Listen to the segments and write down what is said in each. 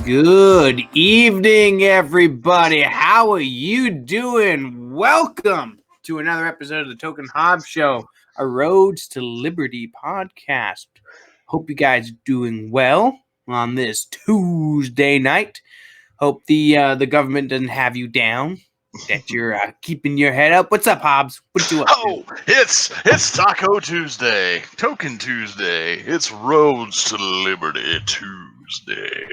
Good evening, everybody. How are you doing? Welcome to another episode of the Token and Hobbs Show, a Roads to Liberty podcast. Hope you guys are doing well on this Tuesday night. Hope the government doesn't have you down, that you're keeping your head up. What's up, Hobbs? What you up to? It's Taco Tuesday, Token Tuesday. It's Roads to Liberty Tuesday.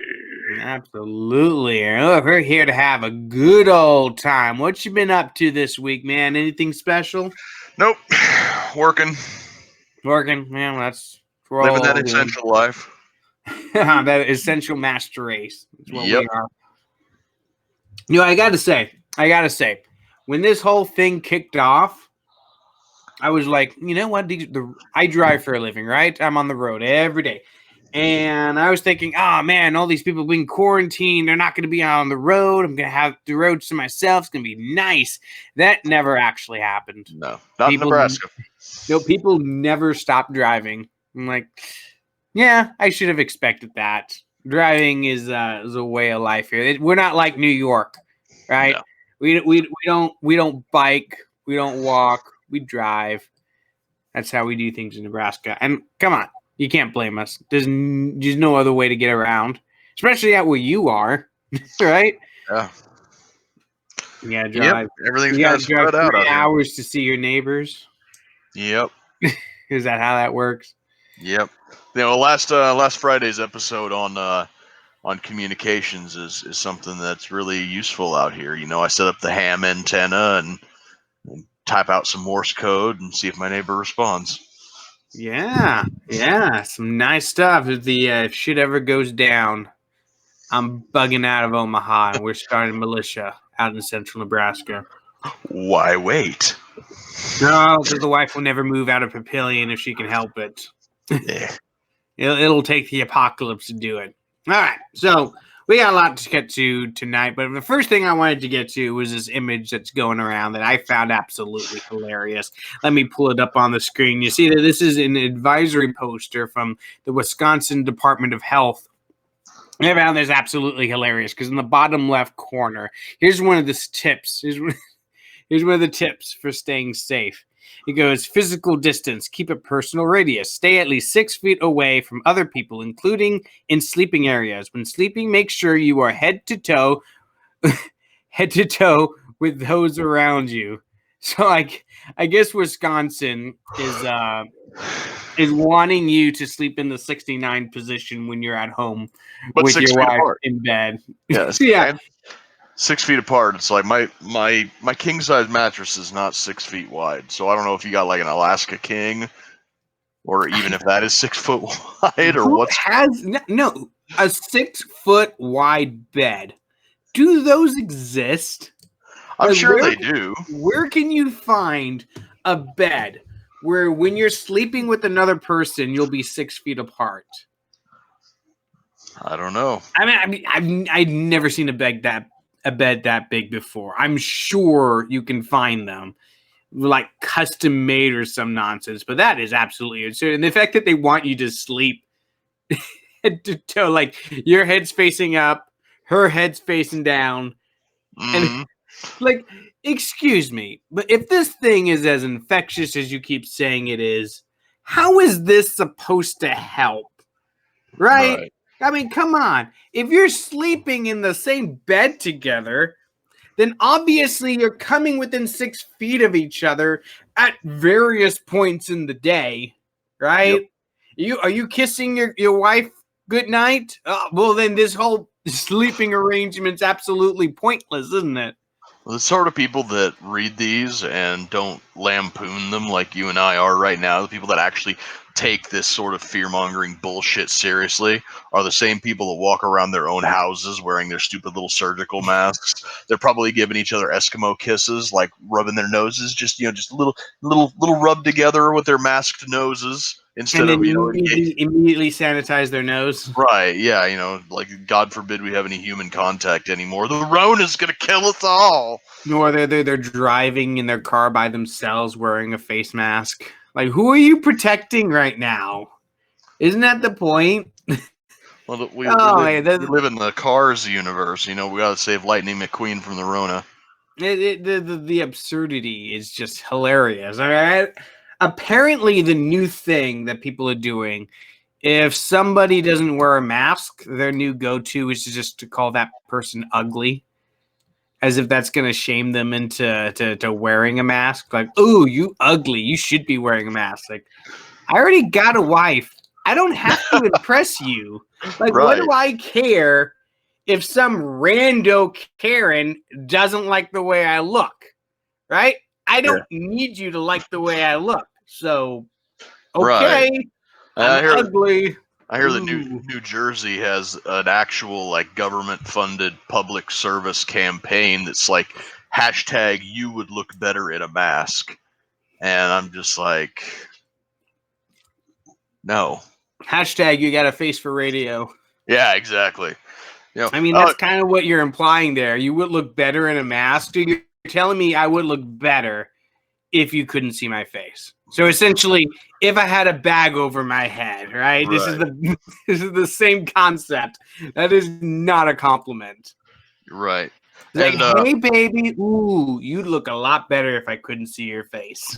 Absolutely. We're here to have a good old time. What you been up to this week, man? Anything special? Nope. Working. Man, that's Living that essential life. That essential master race. That's what Yep. we are. You know, I gotta say, when this whole thing kicked off, I was like, you know what? I drive for a living, right? I'm on the road every day. And I was thinking, oh, man, all these people being quarantined, they're not going to be out on the road. I'm going to have the roads to myself. It's going to be nice. That never actually happened. No, not in Nebraska. No, people never stopped driving. I'm like, yeah, I should have expected that. Driving is a way of life here. We're not like New York, right? No. We don't bike. We don't walk. We drive. That's how we do things in Nebraska. And come on. You can't blame us. There's no other way to get around, especially out where you are, right? Yeah. You gotta drive. Yep. Everything's got to spread out. 3 hours to see your neighbors. Yep. Is that how that works? Yep. You know, last Friday's episode on communications is something that's really useful out here. You know, I set up the ham antenna and type out some Morse code and see if my neighbor responds. Yeah, some nice stuff. If shit ever goes down, I'm bugging out of Omaha, and we're starting militia out in central Nebraska. Why wait? No, because the wife will never move out of Papillion if she can help it. Yeah. It'll take the apocalypse to do it. All right, so we got a lot to get to tonight, but the first thing I wanted to get to was this image that's going around that I found absolutely hilarious. Let me pull it up on the screen. You see that this is an advisory poster from the Wisconsin Department of Health. I found this absolutely hilarious because in the bottom left corner, here's one of the tips. Here's one of the tips for staying safe. It goes, physical distance, keep a personal radius, stay at least 6 feet away from other people, including in sleeping areas. When sleeping, make sure you are head to toe with those around you. So I guess Wisconsin is wanting you to sleep in the 69 position when you're at home with your wife in bed. Yes. Yeah. 6 feet apart. It's like my king size mattress is not 6 feet wide. So I don't know if you got like an Alaska king, or even if that is 6 foot wide, or what's a 6 foot wide bed. Do those exist? I'm sure they do. Where can you find a bed where when you're sleeping with another person, you'll be 6 feet apart? I don't know. I mean, I've never seen a bed that big before. I'm sure you can find them like custom made or some nonsense, but that is absolutely absurd. And the fact that they want you to sleep head to toe, like your head's facing up, her head's facing down. And like, excuse me, but if this thing is as infectious as you keep saying it is, how is this supposed to help? Right? I mean, come on. If you're sleeping in the same bed together, then obviously you're coming within 6 feet of each other at various points in the day, right? Yep. Are you kissing your wife goodnight? Well, then this whole sleeping arrangement's absolutely pointless, isn't it? Well, the sort of people that read these and don't lampoon them like you and I are right now, the people that actually take this sort of fear-mongering bullshit seriously, are the same people that walk around their own houses wearing their stupid little surgical masks. They're probably giving each other Eskimo kisses, like rubbing their noses, just a little rub together with their masked noses. Instead of immediately sanitize their nose. Right, yeah, like God forbid we have any human contact anymore. The Rona's gonna kill us all. Or they're driving in their car by themselves wearing a face mask. Like, who are you protecting right now? Isn't that the point? Well, Oh, man, we live in the Cars universe. You know, we got to save Lightning McQueen from the Rona. the absurdity is just hilarious. All right. Apparently, the new thing that people are doing, if somebody doesn't wear a mask, their new go-to is just to call that person ugly, as if that's going to shame them into to wearing a mask. Like, oh, you ugly. You should be wearing a mask. Like, I already got a wife. I don't have to impress you. Like, what do I care if some rando Karen doesn't like the way I look? Right? I don't need you to like the way I look. So, okay, I'm ugly. I hear that New Jersey has an actual like government-funded public service campaign that's like hashtag you would look better in a mask, and I'm just like, no. Hashtag you got a face for radio. Yeah, exactly. You know, I mean, that's kind of what you're implying there. You would look better in a mask. Dude, you're telling me I would look better if you couldn't see my face. So essentially, if I had a bag over my head, right? This is the same concept. That is not a compliment. Right. Like, hey, baby, ooh, you'd look a lot better if I couldn't see your face.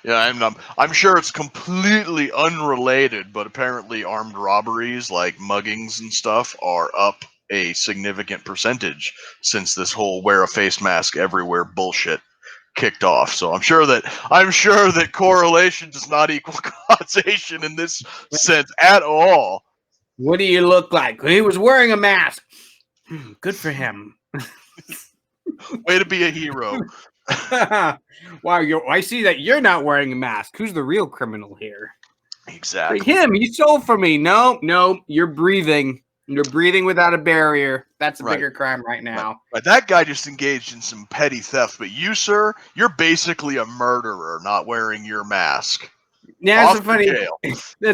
Yeah, I'm sure it's completely unrelated, but apparently armed robberies like muggings and stuff are up a significant percentage since this whole wear a face mask everywhere bullshit kicked off. So I'm sure that correlation does not equal causation in this sense at all. What do you look like? He was wearing a mask. Good for him. Way to be a hero. Wow, I see that you're not wearing a mask. Who's the real criminal here? Exactly. Like him. You stole from me. No, you're breathing. You're breathing without a barrier. That's a bigger crime right now. Right. That guy just engaged in some petty theft, but you, sir, you're basically a murderer not wearing your mask. Yeah, that's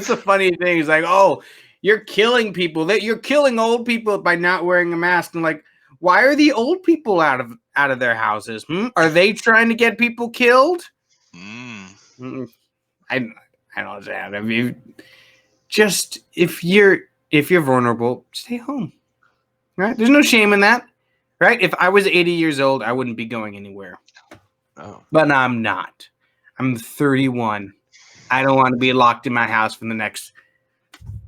the funny thing. It's like, oh, you're killing people. You're killing old people by not wearing a mask. And like, why are the old people out of their houses? Are they trying to get people killed? I don't understand. I mean, just if you're vulnerable, stay home. Right? There's no shame in that. Right? If I was 80 years old, I wouldn't be going anywhere. Oh. But I'm not. I'm 31. I don't want to be locked in my house for the next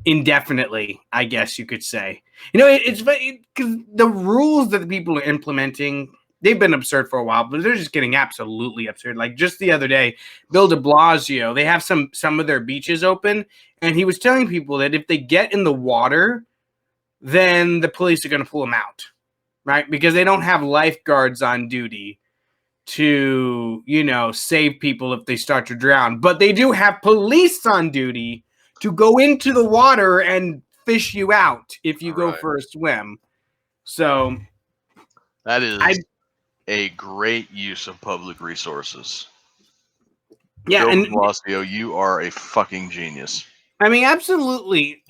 indefinitely, I guess you could say. You know, it's because the rules that the people are implementing, they've been absurd for a while, but they're just getting absolutely absurd. Like just the other day, Bill de Blasio, they have some of their beaches open, and he was telling people that if they get in the water, then the police are going to pull them out, right? Because they don't have lifeguards on duty to, save people if they start to drown. But they do have police on duty to go into the water and fish you out if you go for a swim. So that is a great use of public resources. Yeah, Bill de Blasio, you are a fucking genius. I mean, absolutely.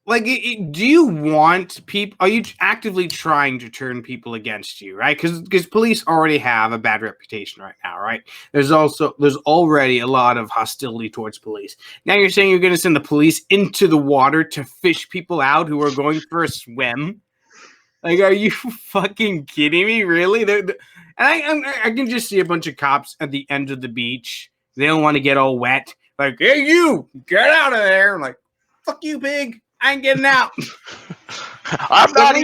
Like, do you want people? Are you actively trying to turn people against you, right? Because police already have a bad reputation right now, right? There's already a lot of hostility towards police. Now you're saying you're going to send the police into the water to fish people out who are going for a swim? Like, are you fucking kidding me? Really? And I can just see a bunch of cops at the end of the beach. They don't want to get all wet. Like, hey, you, get out of there. I'm like, fuck you, pig. I ain't getting out. I'm not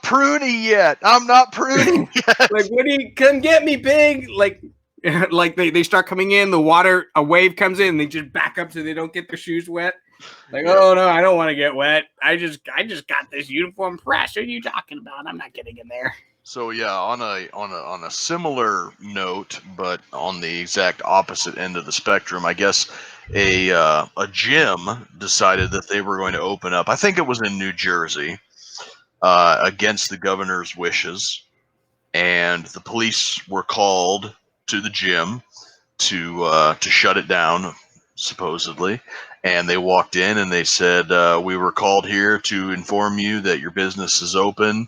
pruny yet. I'm not pruny yet. Like, what do you come get me, pig? Like they start coming in, the water, a wave comes in, and they just back up so they don't get their shoes wet. Like, oh no, I don't want to get wet. I just got this uniform fresh. What are you talking about? I'm not getting in there. So yeah, on a similar note, but on the exact opposite end of the spectrum, I guess a gym decided that they were going to open up. I think it was in New Jersey, against the governor's wishes, and the police were called to the gym to shut it down, supposedly. And they walked in and they said, "We were called here to inform you that your business is open.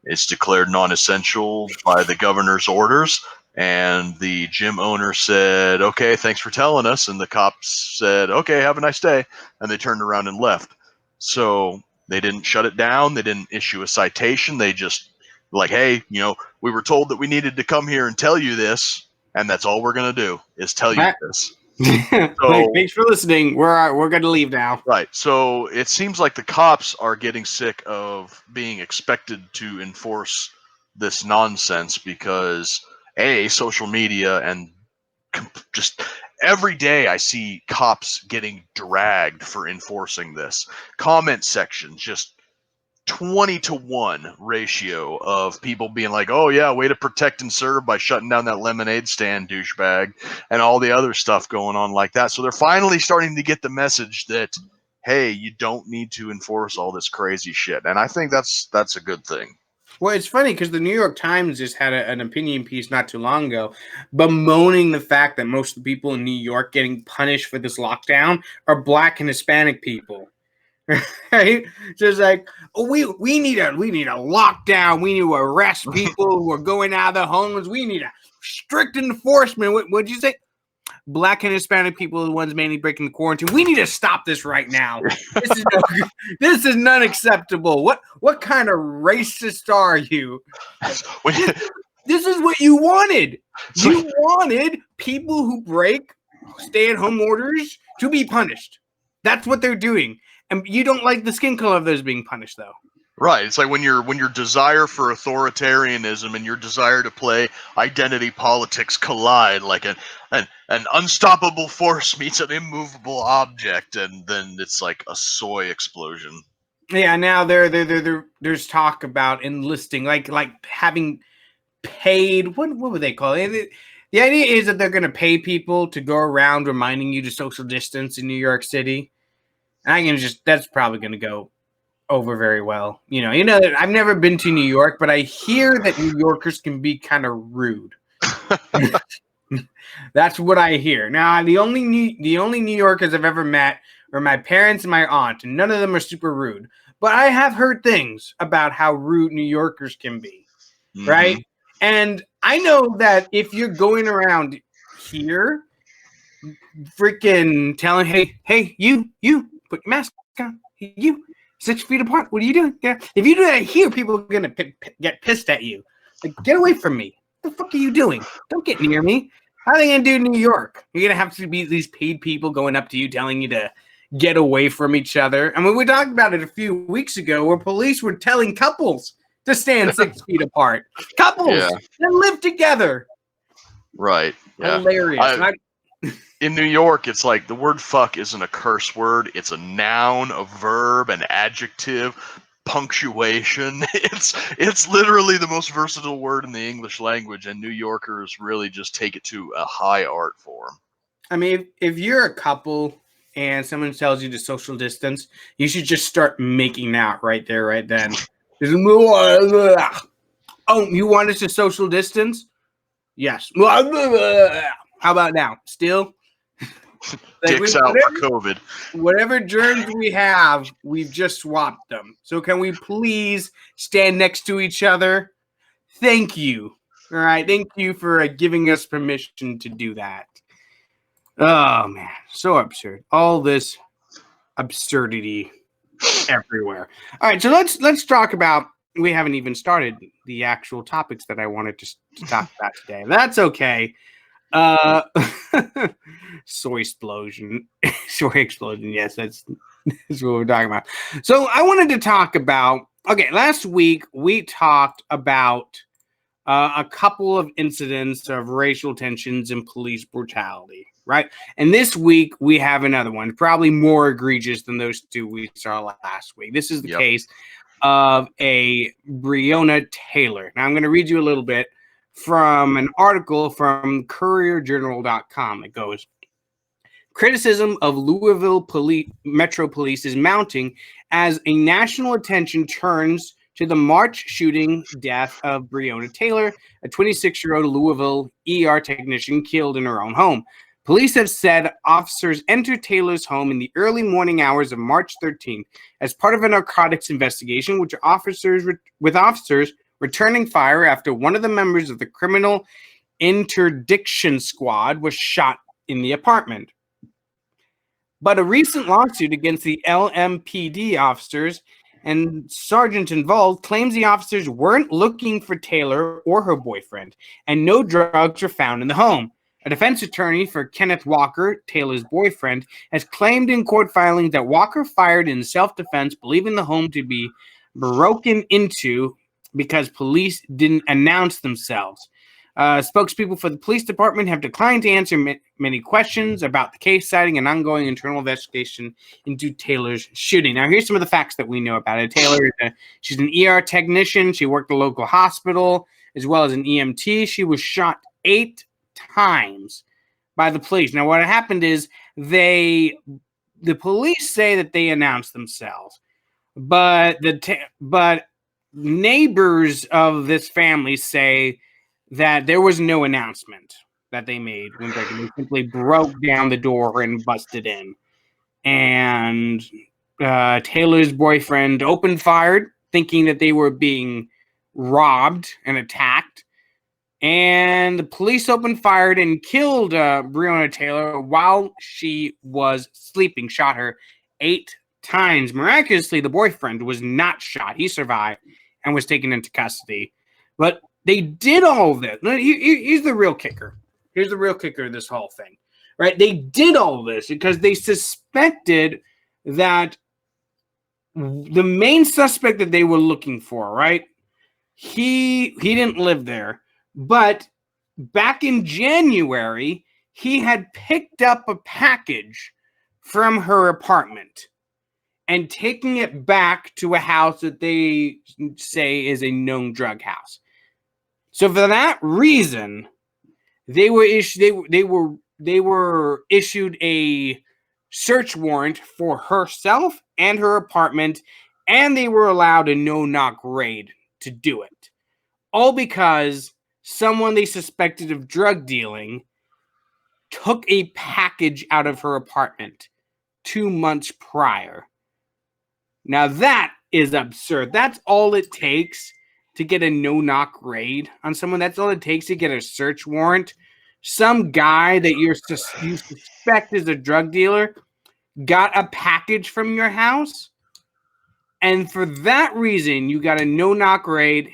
It's declared non-essential by the governor's orders." And the gym owner said, "Okay, thanks for telling us." And the cops said, "Okay, have a nice day." And they turned around and left. So they didn't shut it down. They didn't issue a citation. They just like, hey, we were told that we needed to come here and tell you this, and that's all we're gonna do is tell you this. Like, thanks for listening. We're gonna leave now. Right. So it seems like the cops are getting sick of being expected to enforce this nonsense because social media and just every day I see cops getting dragged for enforcing this. Comment section just 20-1 ratio of people being like, oh yeah, way to protect and serve by shutting down that lemonade stand, douchebag, and all the other stuff going on like that. So they're finally starting to get the message that, hey, you don't need to enforce all this crazy shit. And I think that's a good thing. Well, it's funny because the New York Times just had an opinion piece not too long ago bemoaning the fact that most of the people in New York getting punished for this lockdown are Black and Hispanic people. Right? Just like, oh, we need a lockdown. We need to arrest people who are going out of their homes. We need a strict enforcement. What'd you say? Black and Hispanic people are the ones mainly breaking the quarantine. We need to stop this right now. This is not acceptable. What kind of racist are you? This is what you wanted. You wanted people who break stay-at-home orders to be punished. That's what they're doing. And you don't like the skin color of those being punished, though. Right. It's like when your desire for authoritarianism and your desire to play identity politics collide, like an unstoppable force meets an immovable object, and then it's like a soy explosion. Yeah. Now there's talk about enlisting, like having paid. What would they call it? The idea is that they're going to pay people to go around reminding you to social distance in New York City. And that's probably going to go over very well. I've never been to New York, but I hear that New Yorkers can be kind of rude. That's what I hear. Now, the only New Yorkers I've ever met are my parents and my aunt, and none of them are super rude. But I have heard things about how rude New Yorkers can be, right? And I know that if you're going around here, freaking telling, hey, you put your mask on, you 6 feet apart. What are you doing? Yeah. If you do that here, people are gonna get pissed at you. Like, get away from me. What the fuck are you doing? Don't get near me. How are they gonna do in New York? You're gonna have to be these paid people going up to you, telling you to get away from each other. I mean, we talked about it a few weeks ago, where police were telling couples to stand 6 feet apart. Couples that live together. Right. Yeah. Hilarious. In New York, it's like the word fuck isn't a curse word. It's a noun, a verb, an adjective, punctuation. It's literally the most versatile word in the English language, and New Yorkers really just take it to a high art form. I mean, if you're a couple and someone tells you to social distance, you should just start making out right there, right then. Oh, you want us to social distance? Yes. How about now? Still? Dicks out for COVID. Whatever germs we have, we've just swapped them. So can we please stand next to each other? Thank you. All right. Thank you for giving us permission to do that. Oh, man. So absurd. All this absurdity everywhere. All right. So let's talk about, we haven't even started the actual topics that I wanted to talk about today. That's okay. Soy explosion. Yes, that's what we're talking about. So I wanted to talk about, last week we talked about a couple of incidents of racial tensions and police brutality, right? And this week we have another one, probably more egregious than those two we saw last week. This is the case of a Breona Taylor. Now I'm going to read you a little bit from an article from courierjournal.com. It goes, criticism of Louisville Metro Police is mounting as a national attention turns to the March shooting death of Breona Taylor, a 26-year-old Louisville ER technician killed in her own home. Police have said officers entered Taylor's home in the early morning hours of March 13th as part of a narcotics investigation, with officers returning fire after one of the members of the criminal interdiction squad was shot in the apartment. But a recent lawsuit against the LMPD officers and sergeant involved claims the officers weren't looking for Taylor or her boyfriend, and no drugs were found in the home. A defense attorney for Kenneth Walker, Taylor's boyfriend, has claimed in court filings that Walker fired in self-defense, believing the home to be broken into because police didn't announce themselves. Spokespeople for the police department have declined to answer many questions about the case, citing an ongoing internal investigation into Taylor's shooting. Now, here's some of the facts that we know about it. Taylor, she's an ER technician. She worked at a local hospital as well as an EMT. She was shot 8 times by the police. Now, what happened is the police say that they announced themselves, but neighbors of this family say that there was no announcement that they made when they simply broke down the door and busted in. And Taylor's boyfriend opened fire, thinking that they were being robbed and attacked. And the police opened fire and killed Breona Taylor while she was sleeping, shot her 8 times. Miraculously, the boyfriend was not shot. He survived and was taken into custody. But they did all of this. Here's the real kicker. Here's the real kicker of this whole thing, right? They did all of this because they suspected that the main suspect that they were looking for, right? He didn't live there, but back in January, he had picked up a package from her apartment and taking it back to a house that they say is a known drug house. So for that reason, they were issued a search warrant for herself and her apartment, and they were allowed a no-knock raid to do it. All because someone they suspected of drug dealing took a package out of her apartment 2 months prior. Now that is absurd. That's all it takes to get a no-knock raid on someone. That's all it takes to get a search warrant. Some guy that you suspect is a drug dealer got a package from your house, and for that reason, you got a no-knock raid.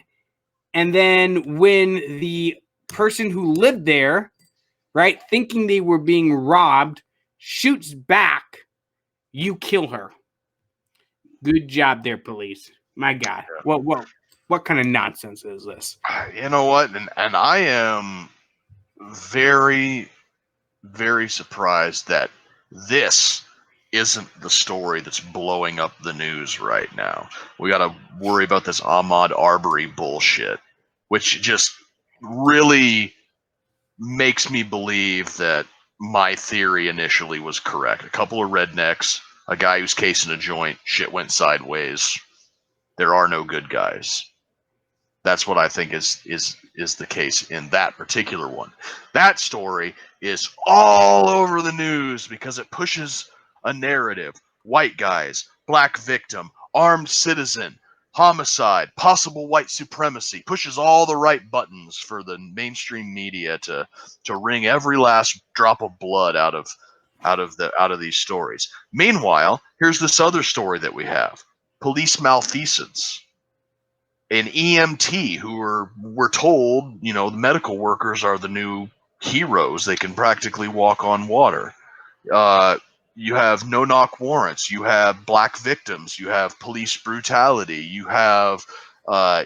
And then when the person who lived there, right, thinking they were being robbed, shoots back, you kill her. Good job there, police. My God. What kind of nonsense is this? You know what? And I am very, very surprised that this isn't the story that's blowing up the news right now. We got to worry about this Ahmaud Arbery bullshit, which just really makes me believe that my theory initially was correct. A couple of rednecks, a guy who's casing a joint, shit went sideways. There are no good guys. That's what I think is the case in that particular one. That story is all over the news because it pushes a narrative. White guys, black victim, armed citizen, homicide, possible white supremacy. Pushes all the right buttons for the mainstream media to wring every last drop of blood out of these stories. Meanwhile, here's this other story that we have. Police malfeasance. An EMT who were told, the medical workers are the new heroes. They can practically walk on water. You have no-knock warrants. You have black victims. You have police brutality. You have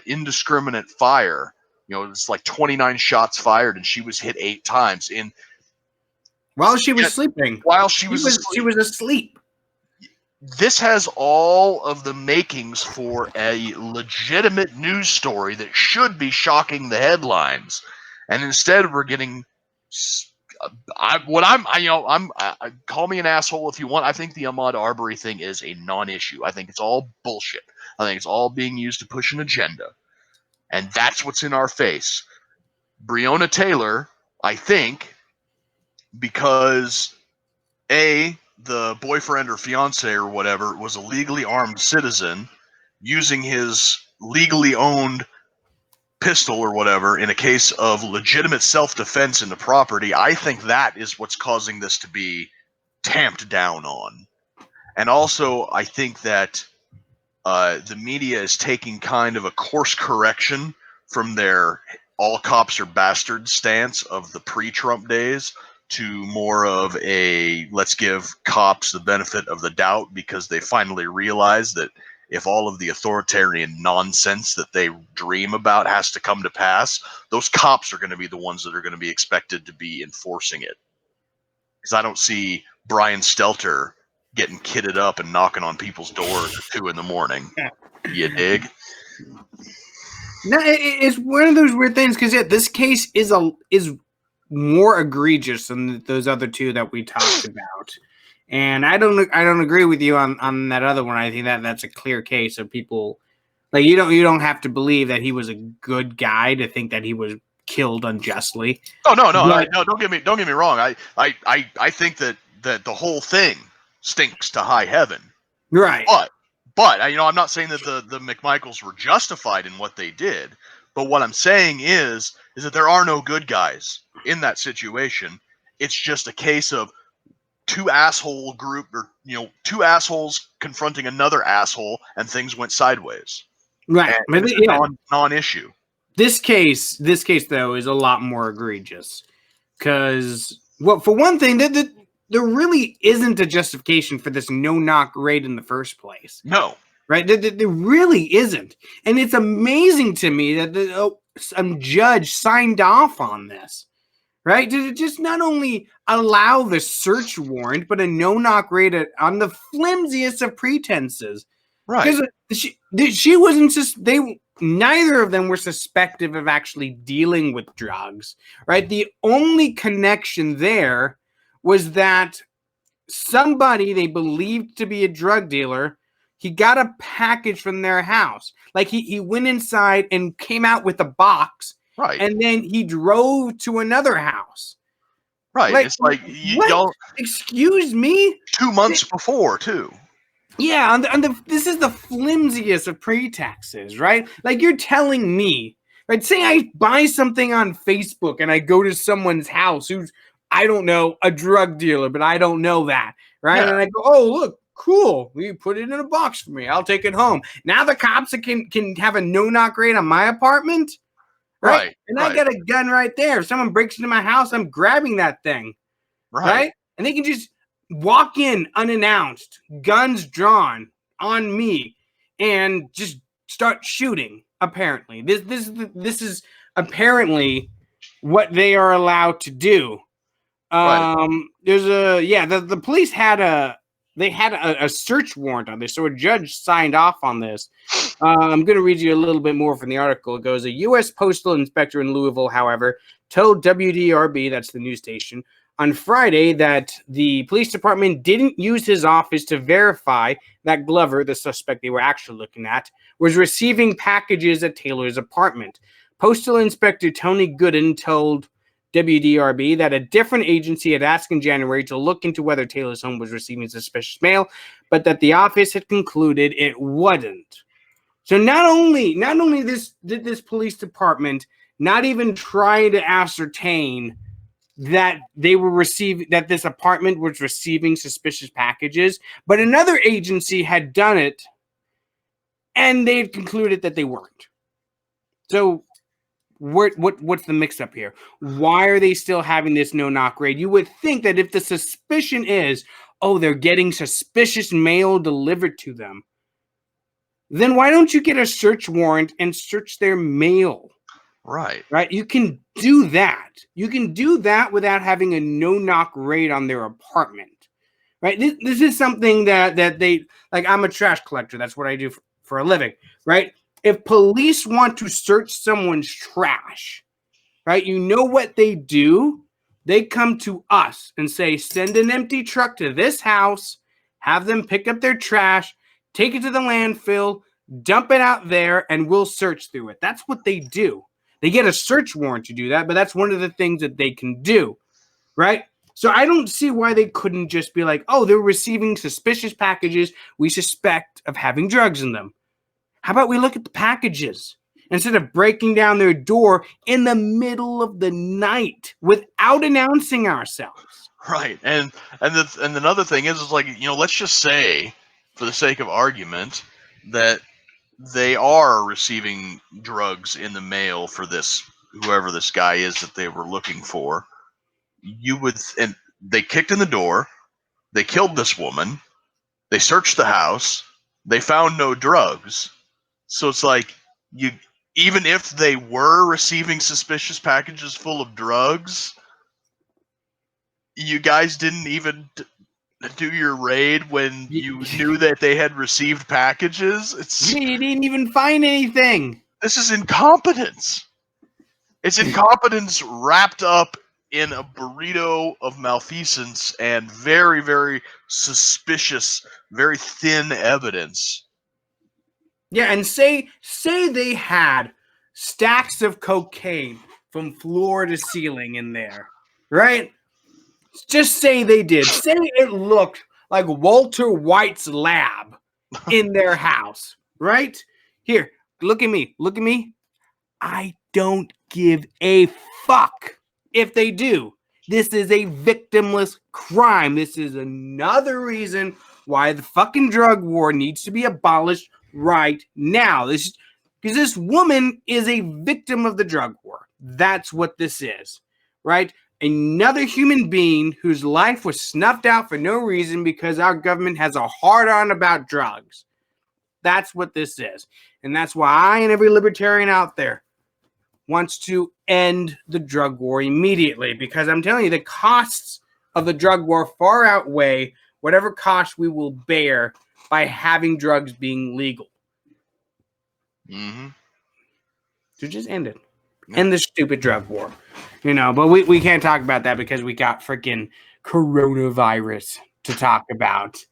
indiscriminate fire. It's like 29 shots fired, and she was hit 8 times while she was sleeping. She was asleep. This has all of the makings for a legitimate news story that should be shocking the headlines, and instead we're getting. Call me an asshole if you want. I think the Ahmaud Arbery thing is a non-issue. I think it's all bullshit. I think it's all being used to push an agenda, and that's what's in our face. Breona Taylor, I think, because the boyfriend or fiance or whatever was a legally armed citizen using his legally owned pistol or whatever in a case of legitimate self-defense in the property. I think that is what's causing this to be tamped down on. And also, I think that the media is taking kind of a course correction from their all cops are bastards stance of the pre-Trump days to more of a let's give cops the benefit of the doubt, because they finally realized that if all of the authoritarian nonsense that they dream about has to come to pass, those cops are going to be the ones that are going to be expected to be enforcing it. Because I don't see Brian Stelter getting kitted up and knocking on people's doors at 2 a.m. You dig? No, it's one of those weird things because this case is more egregious than those other two that we talked about, and I don't agree with you on that other one. I think that's a clear case of people like you don't have to believe that he was a good guy to think that he was killed unjustly. Oh no, don't get me wrong. I think that the whole thing stinks to high heaven. Right. But I'm not saying that the McMichaels were justified in what they did. But what I'm saying is that there are no good guys in that situation. It's just a case of two assholes confronting another asshole, and things went sideways. Right. And it's a non-issue. This case though is a lot more egregious because, well, for one thing, there really isn't a justification for this no-knock raid in the first place. No. Right? There really isn't. And it's amazing to me that some judge signed off on this. Right? To just not only allow the search warrant, but a no-knock raid on the flimsiest of pretenses. Right. Because she wasn't just... Neither of them were suspected of actually dealing with drugs. Right? The only connection there was that somebody they believed to be a drug dealer, he got a package from their house. Like he went inside and came out with a box. Right. And then he drove to another house. Right. Like, it's like y'all. Excuse me? 2 months before, too. Yeah. This is the flimsiest of pretexts, right? Like you're telling me, right? Say I buy something on Facebook and I go to someone's house who's, I don't know, a drug dealer, but I don't know that, right? Yeah. And I go, oh, look, cool. You put it in a box for me. I'll take it home. Now the cops can have a no-knock raid on my apartment, right? And I got a gun right there. If someone breaks into my house, I'm grabbing that thing, right? And they can just walk in unannounced, guns drawn on me, and just start shooting. Apparently, this is apparently what they are allowed to do. There's the police had a search warrant on this, so a judge signed off on this. I'm going to read you a little bit more from the article. It goes, a U.S. postal inspector in Louisville, however, told WDRB, that's the news station, on Friday that the police department didn't use his office to verify that Glover, the suspect they were actually looking at, was receiving packages at Taylor's apartment. Postal Inspector Tony Gooden told WDRB that a different agency had asked in January to look into whether Taylor's home was receiving suspicious mail, but that the office had concluded it wasn't. So not only did this police department not even try to ascertain that that this apartment was receiving suspicious packages, but another agency had done it and they had concluded that they weren't. So what's the mix-up here? Why are they still having this no-knock raid? You would think that if the suspicion is, oh, they're getting suspicious mail delivered to them, then why don't you get a search warrant and search their mail? Right. You can do that. You can do that without having a no-knock raid on their apartment. Right? This is something that they, like, I'm a trash collector. That's what I do for a living. Right? If police want to search someone's trash, right, you know what they do? They come to us and say, send an empty truck to this house, have them pick up their trash, take it to the landfill, dump it out there, and we'll search through it. That's what they do. They get a search warrant to do that, but that's one of the things that they can do, right? So I don't see why they couldn't just be like, oh, they're receiving suspicious packages we suspect of having drugs in them. How about we look at the packages instead of breaking down their door in the middle of the night without announcing ourselves? Right. And another thing is like, let's just say, for the sake of argument, that they are receiving drugs in the mail for this, whoever this guy is that they were looking for. And they kicked in the door, they killed this woman, they searched the house, they found no drugs. So it's like, even if they were receiving suspicious packages full of drugs, you guys didn't even do your raid when you knew that they had received packages. You didn't even find anything. This is incompetence. It's incompetence wrapped up in a burrito of malfeasance and very, very suspicious, very thin evidence. Yeah, and say they had stacks of cocaine from floor to ceiling in there, right? Just say they did. Say it looked like Walter White's lab in their house, right? Here, look at me. Look at me. I don't give a fuck if they do. This is a victimless crime. This is another reason why the fucking drug war needs to be abolished right now. Because this woman is a victim of the drug war. That's what this is, right? Another human being whose life was snuffed out for no reason because our government has a hard-on about drugs. That's what this is. And that's why I and every libertarian out there wants to end the drug war immediately, because I'm telling you, the costs of the drug war far outweigh whatever cost we will bear by having drugs being legal. Mm-hmm. So just end it. End the stupid drug war. But we can't talk about that because we got freaking coronavirus to talk about,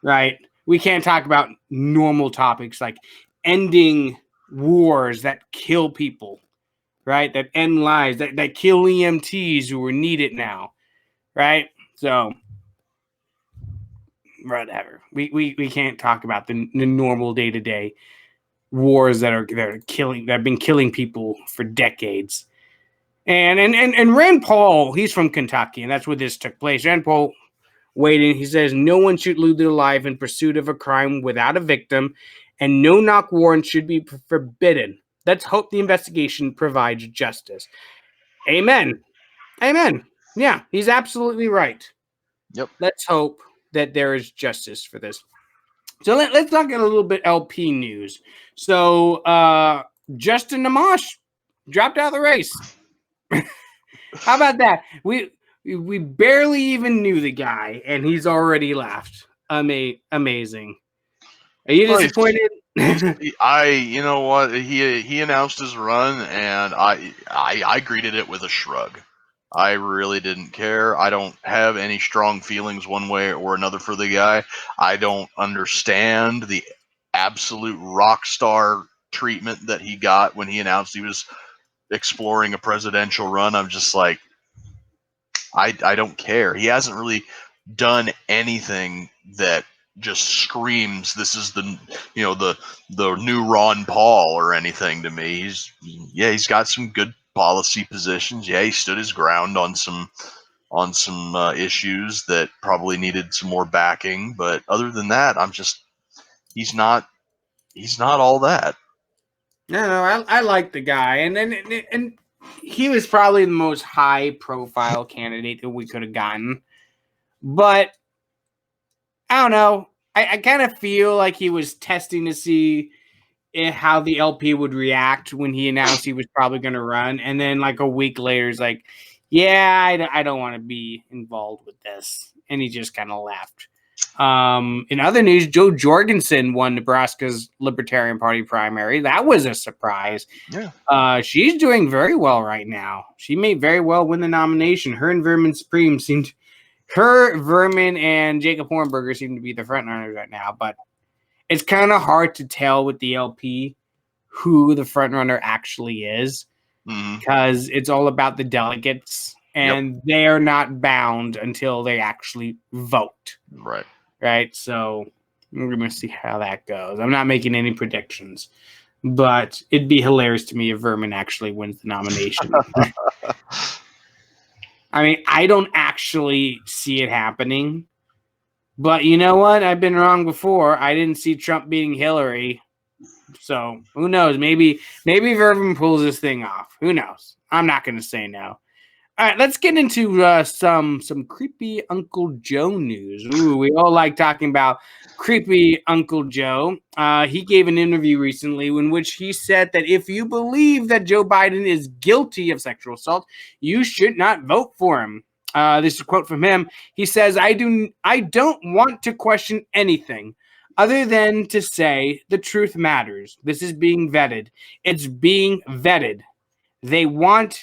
right? We can't talk about normal topics like ending wars that kill people, right? That end lives, that kill EMTs who are needed now, right? So, whatever. We can't talk about the normal day-to-day wars that have been killing people for decades. And Rand Paul, he's from Kentucky, and that's where this took place. Rand Paul weighed in. He says, no one should lose their life in pursuit of a crime without a victim, and no-knock warrants should be forbidden. Let's hope the investigation provides justice. Amen. Amen. Yeah, he's absolutely right. Yep. Let's hope that there is justice for this. So let's talk a little bit LP news. So Justin Amash dropped out of the race. How about that? We barely even knew the guy, and he's already left. Amazing. Are you disappointed? You know what? He announced his run, and I greeted it with a shrug. I really didn't care. I don't have any strong feelings one way or another for the guy. I don't understand the absolute rock star treatment that he got when he announced he was exploring a presidential run. I'm just like, I don't care. He hasn't really done anything that just screams this is the new Ron Paul or anything to me. He's got some good policy positions. Yeah, he stood his ground on some issues that probably needed some more backing, but other than that, he's not all that. No, I like the guy, and he was probably the most high profile candidate that we could have gotten. But I don't know. I kind of feel like he was testing to see how the LP would react when he announced he was probably going to run. And then like a week later, he's like, yeah, I don't want to be involved with this. And he just kind of left. In other news, Joe Jorgensen won Nebraska's Libertarian Party primary. That was a surprise. Yeah. She's doing very well right now. She may very well win the nomination. Her and Vermin and Jacob Hornberger seem to be the front runners right now, but it's kind of hard to tell with the LP who the front runner actually is, because it's all about the delegates, and they are not bound until they actually vote. Right. So we're going to see how that goes. I'm not making any predictions, but it'd be hilarious to me if Vermin actually wins the nomination. I mean, I don't actually see it happening. But you know what? I've been wrong before. I didn't see Trump beating Hillary. So who knows? Maybe Vervin pulls this thing off. Who knows? I'm not going to say no. All right, let's get into some creepy Uncle Joe news. Ooh, we all like talking about creepy Uncle Joe. He gave an interview recently in which he said that if you believe that Joe Biden is guilty of sexual assault, you should not vote for him. This is a quote from him. He says, I don't want to question anything other than to say the truth matters. This is being vetted. It's being vetted. They want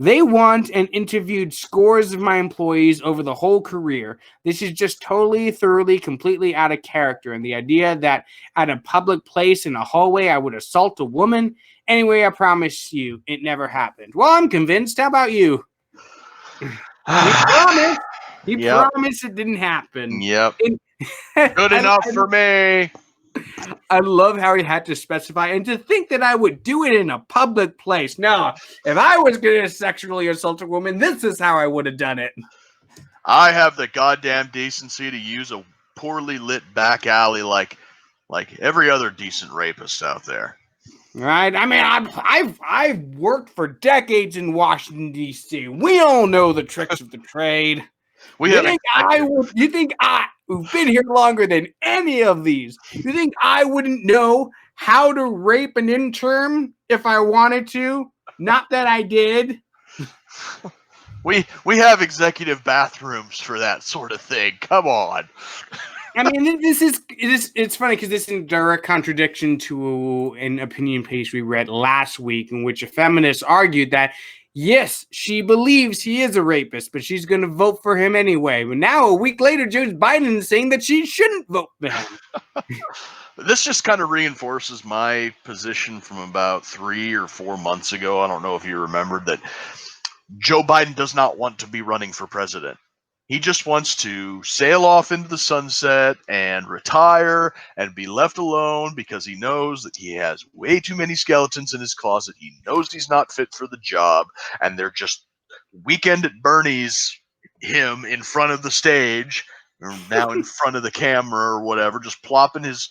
and interviewed scores of my employees over the whole career. This is just totally, thoroughly, completely out of character. And the idea that at a public place in a hallway I would assault a woman. Anyway, I promise you it never happened. Well, I'm convinced. How about you? He promised. He promised it didn't happen. Yep. Good enough for me. I love how he had to specify, and to think that I would do it in a public place. No, if I was going to sexually assault a woman, this is how I would have done it. I have the goddamn decency to use a poorly lit back alley like every other decent rapist out there. Right? I mean, I've worked for decades in Washington, D.C. We all know the tricks of the trade. You think who've been here longer than any of these, you think I wouldn't know how to rape an intern if I wanted to? Not that I did. We have executive bathrooms for that sort of thing. Come on. I mean, it's funny because this is in direct contradiction to an opinion piece we read last week in which a feminist argued that yes, she believes he is a rapist, but she's going to vote for him anyway. But now, a week later, Joe Biden is saying that she shouldn't vote for him. This just kind of reinforces my position from about 3 or 4 months ago. I don't know if you remembered that Joe Biden does not want to be running for president. He just wants to sail off into the sunset and retire and be left alone because he knows that he has way too many skeletons in his closet. He knows he's not fit for the job, and they're just Weekend at Bernie's him in front of the stage, or now in front of the camera or whatever, just plopping his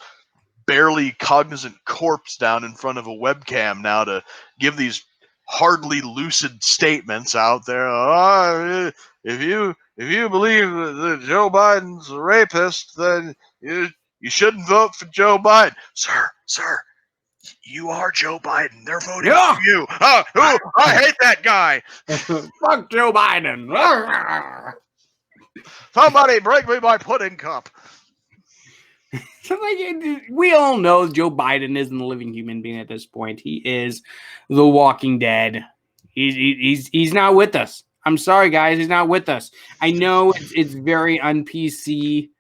barely cognizant corpse down in front of a webcam now to give these hardly lucid statements out there. If you believe that Joe Biden's a rapist, then you shouldn't vote for Joe Biden. Sir, you are Joe Biden. They're voting for you. I hate that guy. Fuck Joe Biden. Somebody bring me my pudding cup. We all know Joe Biden isn't a living human being at this point. He is the Walking Dead. He's not with us. I'm sorry, guys. He's not with us. I know it's very un-PC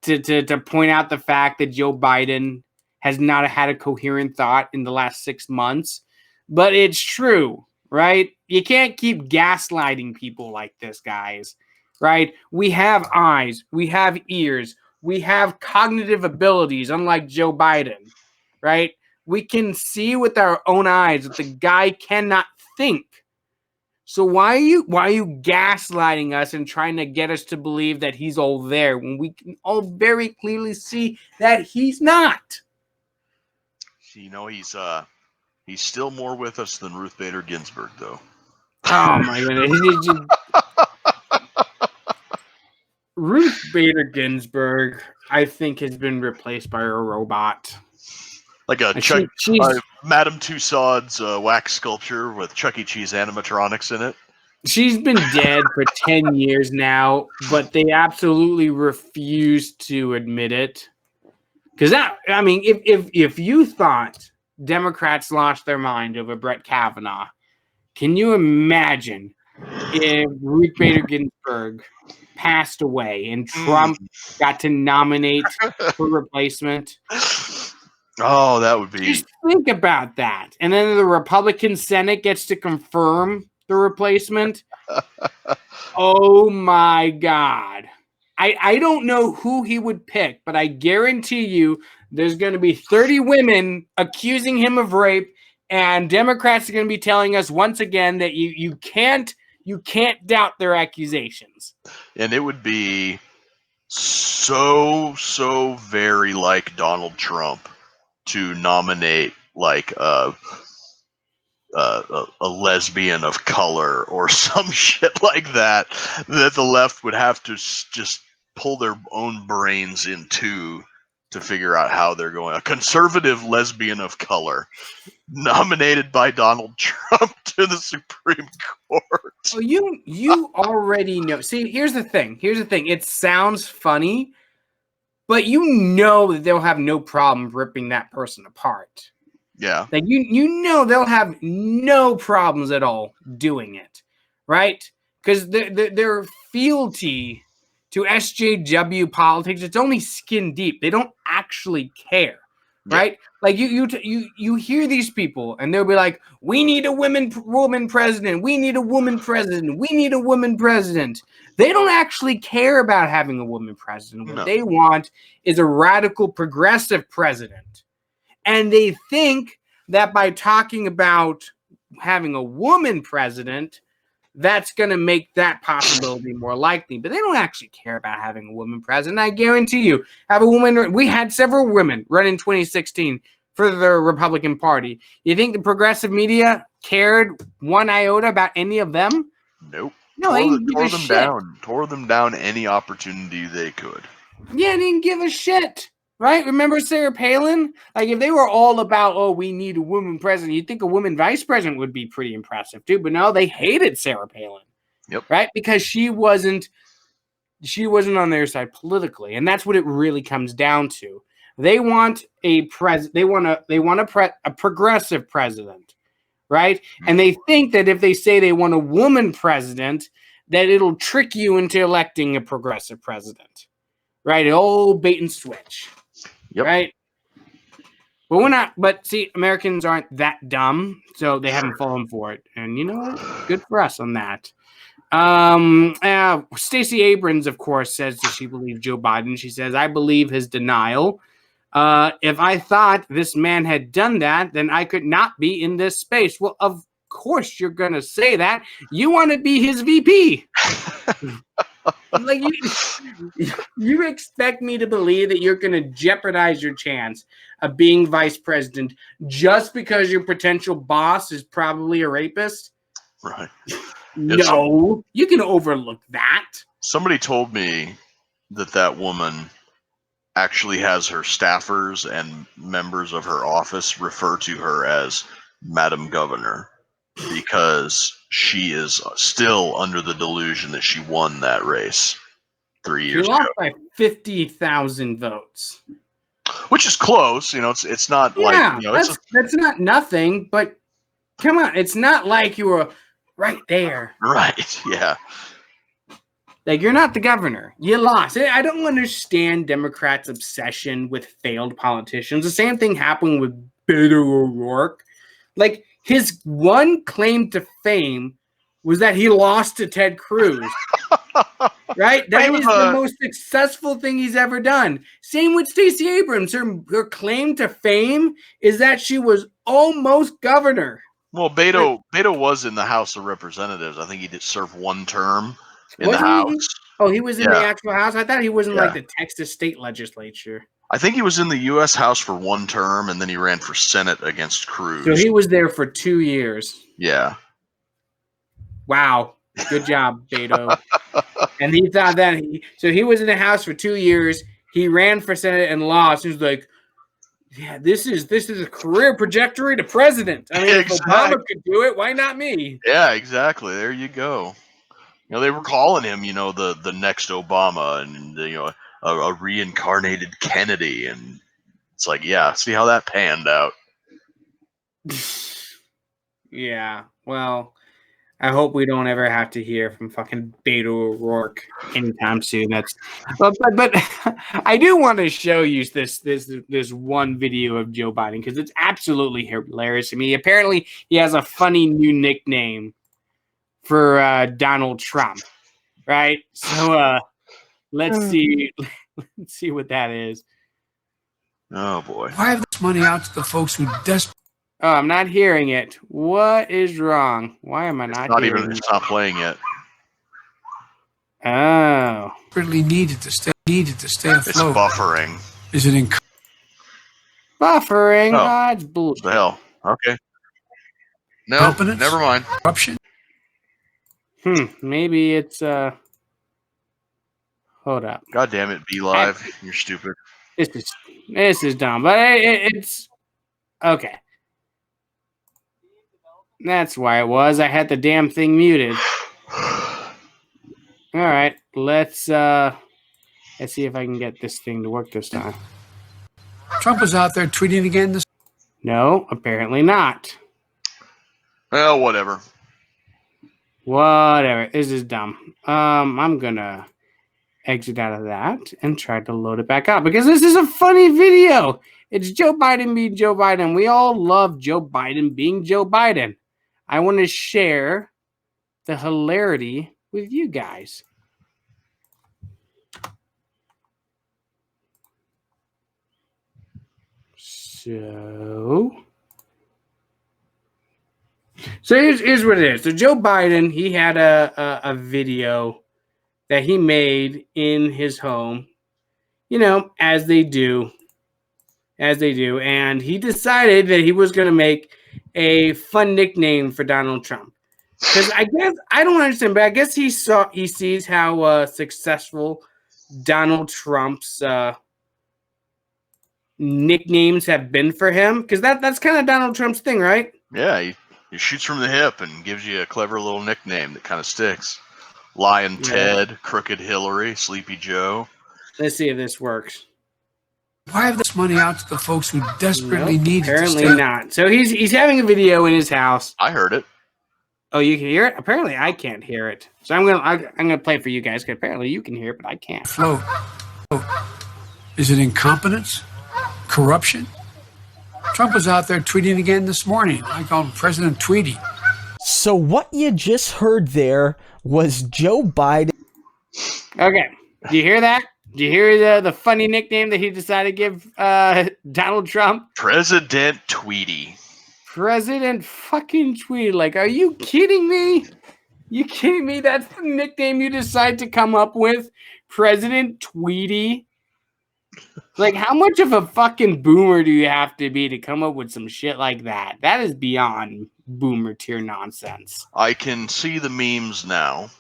to point out the fact that Joe Biden has not had a coherent thought in the last 6 months, but it's true, right? You can't keep gaslighting people like this, guys, right? We have eyes. We have ears. We have cognitive abilities, unlike Joe Biden, right? We can see with our own eyes that the guy cannot think. So why are you gaslighting us and trying to get us to believe that he's all there when we can all very clearly see that he's not? You know, he's still more with us than Ruth Bader Ginsburg, though. Oh my goodness. Ruth Bader Ginsburg, I think, has been replaced by a robot. Like Madame Tussauds wax sculpture with Chuck E. Cheese animatronics in it. She's been dead for 10 years now, but they absolutely refuse to admit it. Because if you thought Democrats lost their mind over Brett Kavanaugh, can you imagine if Ruth Bader Ginsburg passed away and Trump got to nominate her replacement? Oh, that would be... Just think about that. And then the Republican Senate gets to confirm the replacement. Oh, my God. I don't know who he would pick, but I guarantee you there's going to be 30 women accusing him of rape, and Democrats are going to be telling us once again that you can't you can't doubt their accusations. And it would be so very like Donald Trump to nominate like a lesbian of color or some shit like that the left would have to just pull their own brains in two to figure out how they're going. A conservative lesbian of color nominated by Donald Trump to the Supreme Court. Oh, you already know. See, here's the thing. It sounds funny, but you know that they'll have no problem ripping that person apart. Yeah. Like you know they'll have no problems at all doing it, right? Because their fealty to SJW politics, it's only skin deep. They don't actually care, right? Yeah. Like you hear these people and they'll be like, "We need a woman president. We need a woman president. We need a woman president." They don't actually care about having a woman president. What they want is a radical progressive president. And they think that by talking about having a woman president, that's going to make that possibility more likely. But they don't actually care about having a woman president. I guarantee you, have a woman. We had several women run in 2016 for the Republican Party. You think the progressive media cared one iota about any of them? Nope. No, Tore them down any opportunity they could. Yeah, they didn't give a shit. Right? Remember Sarah Palin? Like, if they were all about, oh, we need a woman president, you'd think a woman vice president would be pretty impressive, too. But no, they hated Sarah Palin. Yep. Right? Because she wasn't on their side politically. And that's what it really comes down to. They want a progressive president. Right? Mm-hmm. And they think that if they say they want a woman president, that it'll trick you into electing a progressive president. Right? An old bait and switch. Yep. Right. But we're not. But see, Americans aren't that dumb, so they haven't fallen for it. And you know what? Good for us on that. Stacey Abrams, of course, says that she believes Joe Biden. She says, "I believe his denial. If I thought this man had done that, then I could not be in this space." Well, of course you're gonna say that. You want to be his VP. Like you expect me to believe that you're going to jeopardize your chance of being vice president just because your potential boss is probably a rapist? Right. No, you can overlook that. Somebody told me that woman actually has her staffers and members of her office refer to her as Madam Governor because she is still under the delusion that she won that race 3 years ago. She lost by 50,000 votes. Which is close. You know, it's not that's not nothing, but come on, it's not like you were right there. Right, yeah. Like, you're not the governor. You lost. I don't understand Democrats' obsession with failed politicians. The same thing happened with Beto O'Rourke. Like, his one claim to fame was that he lost to Ted Cruz. Right? That is the most successful thing he's ever done. Same with Stacey Abrams. Her claim to fame is that she was almost governor. Well, Beto was in the House of Representatives. I think he did serve one term in the House. Oh, he was in the actual House? I thought he was in like the Texas state legislature. I think he was in the U.S. House for one term, and then he ran for Senate against Cruz. So he was there for 2 years. Yeah. Wow. Good job, Beto. And he thought that he was in the House for 2 years. He ran for Senate and lost. He was like, yeah, this is a career trajectory to president. I mean, if Obama could do it, why not me? Yeah, exactly. There you go. You know, they were calling him, you know, the next Obama, and you know, a reincarnated Kennedy, and it's like, yeah, see how that panned out. Yeah, well, I hope we don't ever have to hear from fucking Beto O'Rourke anytime soon. But I do want to show you this one video of Joe Biden because it's absolutely hilarious to me. Apparently, he has a funny new nickname for Donald Trump, right? So let's see what that is. Oh boy! Why have this money out to the folks who desperately Oh, I'm not hearing it. What is wrong? Why am I not hearing it? It's not playing yet. Oh. Really needed to stay afloat. It's buffering. Is it in Buffering? Oh. Oh, that's What bullshit. the hell? Okay. No, competence? never mind. Corruption? Maybe it's hold up. God damn it, Be Live. You're stupid. This is dumb, but it's okay. That's why it was. I had the damn thing muted. All right, let's see if I can get this thing to work this time. Trump was out there tweeting again this. No, apparently not. Well, whatever. Whatever. This is dumb. I'm gonna exit out of that and try to load it back up because this is a funny video. It's Joe Biden being Joe Biden. We all love Joe Biden being Joe Biden. I want to share the hilarity with you guys. So here's what it is. So Joe Biden, he had a video that he made in his home, you know, as they do. And he decided that he was going to make a fun nickname for Donald Trump. Because I guess, I don't understand, but I guess he sees how successful Donald Trump's nicknames have been for him. Because that's kind of Donald Trump's thing, right? Yeah, he shoots from the hip and gives you a clever little nickname that kind of sticks. Lion Ted, Crooked Hillary, Sleepy Joe. Let's see if this works. Why have this money out to the folks who desperately need it? Apparently not. So he's having a video in his house. I heard it. Oh, you can hear it? Apparently I can't hear it. So I'm gonna play it for you guys because apparently you can hear it, but I can't. Float. Is it incompetence? Corruption? Trump was out there tweeting again this morning. I call him President Tweety. So what you just heard there was Joe Biden. Okay. Do you hear that? Do you hear the funny nickname that he decided to give Donald Trump? President Tweety. President fucking Tweety. Like, are you kidding me? You kidding me? That's the nickname you decide to come up with? President Tweety? Like, how much of a fucking boomer do you have to be to come up with some shit like that? That is beyond boomer tier nonsense. I can see the memes now.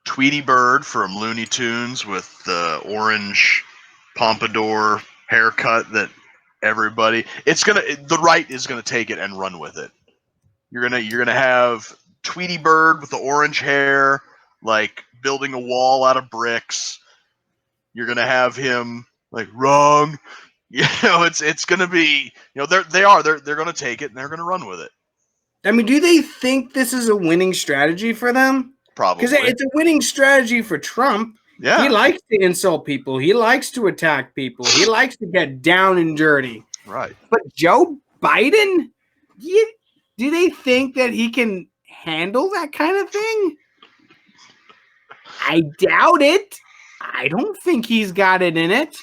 Tweety Bird from Looney Tunes with the orange pompadour haircut that everybody the right is gonna take it and run with it. You're gonna have Tweety Bird with the orange hair, like building a wall out of bricks. You're gonna have him like wrong. You know, it's gonna be, you know, they're gonna take it and they're gonna run with it. I mean, do they think this is a winning strategy for them? Probably. Because it's a winning strategy for Trump. Yeah. He likes to insult people. He likes to attack people. He likes to get down and dirty. Right. But Joe Biden, do they think that he can handle that kind of thing? I doubt it. I don't think he's got it in it.